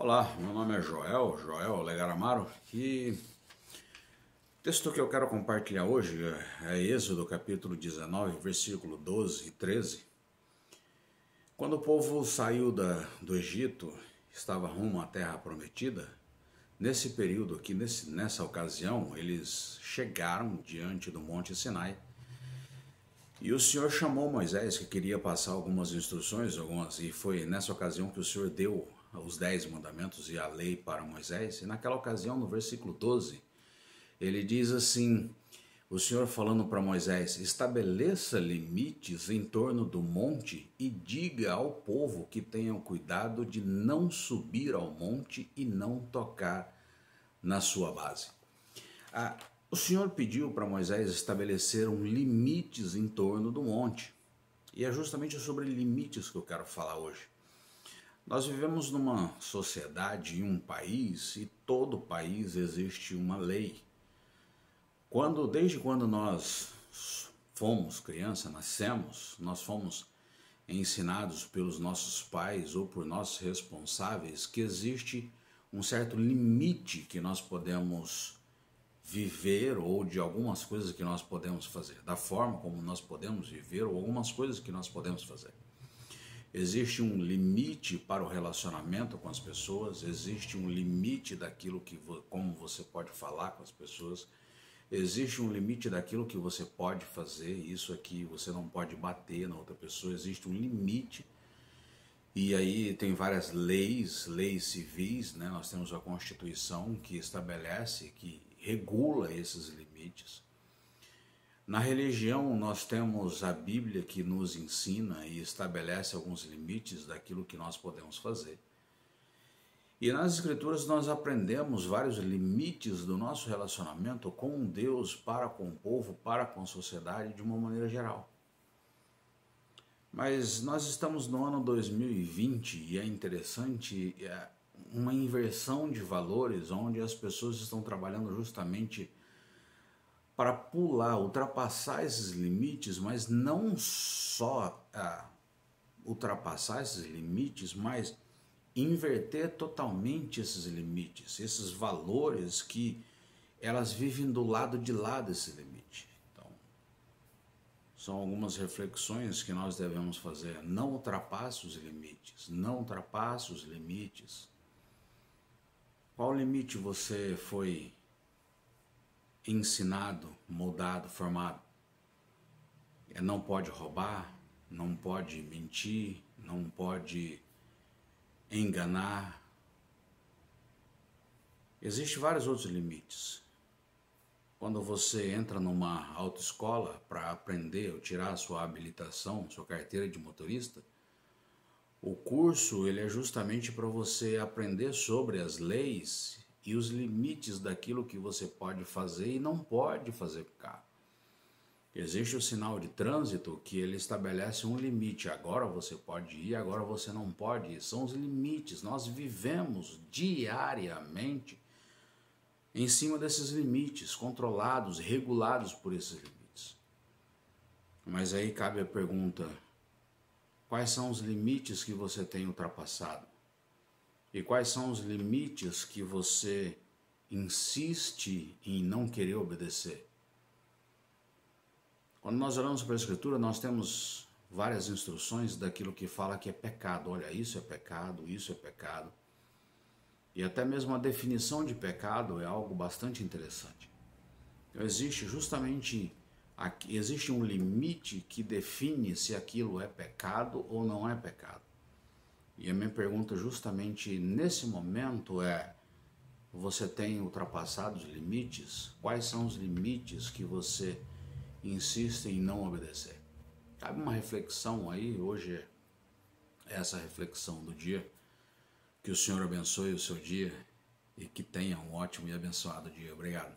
Olá, meu nome é Joel Legaramaro, e o texto que eu quero compartilhar hoje é Êxodo capítulo 19, versículo 12 e 13. Quando o povo saiu do Egito, estava rumo à terra prometida, nesse período aqui, nessa ocasião, eles chegaram diante do Monte Sinai, e o Senhor chamou Moisés, que queria passar algumas instruções, e foi nessa ocasião que o Senhor deu os 10 mandamentos e a lei para Moisés. E naquela ocasião, no versículo 12, ele diz assim, o Senhor falando para Moisés: estabeleça limites em torno do monte e diga ao povo que tenham cuidado de não subir ao monte e não tocar na sua base. O Senhor pediu para Moisés estabelecer limites em torno do monte. E é justamente sobre limites que eu quero falar hoje. Nós vivemos numa sociedade, em um país, e todo país existe uma lei. Desde quando nós fomos criança, nascemos, nós fomos ensinados pelos nossos pais ou por nossos responsáveis que existe um certo limite que nós podemos viver, ou de algumas coisas que nós podemos fazer, da forma como nós podemos viver, ou algumas coisas que nós podemos fazer. Existe um limite para o relacionamento com as pessoas, existe um limite daquilo como você pode falar com as pessoas, existe um limite daquilo que você pode fazer, isso aqui você não pode bater na outra pessoa, existe um limite. E aí tem várias leis civis, né? Nós temos a Constituição que estabelece, que regula esses limites. Na religião nós temos a Bíblia que nos ensina e estabelece alguns limites daquilo que nós podemos fazer. E nas Escrituras nós aprendemos vários limites do nosso relacionamento com Deus, para com o povo, para com a sociedade de uma maneira geral. Mas nós estamos no ano 2020 e é interessante uma inversão de valores, onde as pessoas estão trabalhando justamente para ultrapassar esses limites, mas não só ultrapassar esses limites, mas inverter totalmente esses limites, esses valores que elas vivem do lado de lá desse limite. São algumas reflexões que nós devemos fazer. Não ultrapasse os limites, não ultrapasse os limites. Qual limite você foi ensinado, moldado, formado? Não pode roubar, não pode mentir, não pode enganar. Existem vários outros limites. Quando você entra numa autoescola para aprender ou tirar a sua habilitação, sua carteira de motorista, o curso ele é justamente para você aprender sobre as leis e os limites daquilo que você pode fazer e não pode fazer com o carro. Existe o sinal de trânsito que ele estabelece um limite. Agora você pode ir, agora você não pode ir. São os limites. Nós vivemos diariamente em cima desses limites, controlados, regulados por esses limites. Mas aí cabe a pergunta: quais são os limites que você tem ultrapassado? E quais são os limites que você insiste em não querer obedecer? Quando nós olhamos para a Escritura, nós temos várias instruções daquilo que fala que é pecado. Olha, isso é pecado, isso é pecado. E até mesmo a definição de pecado é algo bastante interessante. Então, existe um limite que define se aquilo é pecado ou não é pecado. E a minha pergunta justamente nesse momento é: você tem ultrapassado os limites? Quais são os limites que você insiste em não obedecer? Cabe uma reflexão aí, hoje é essa reflexão do dia. Que o Senhor abençoe o seu dia e que tenha um ótimo e abençoado dia. Obrigado.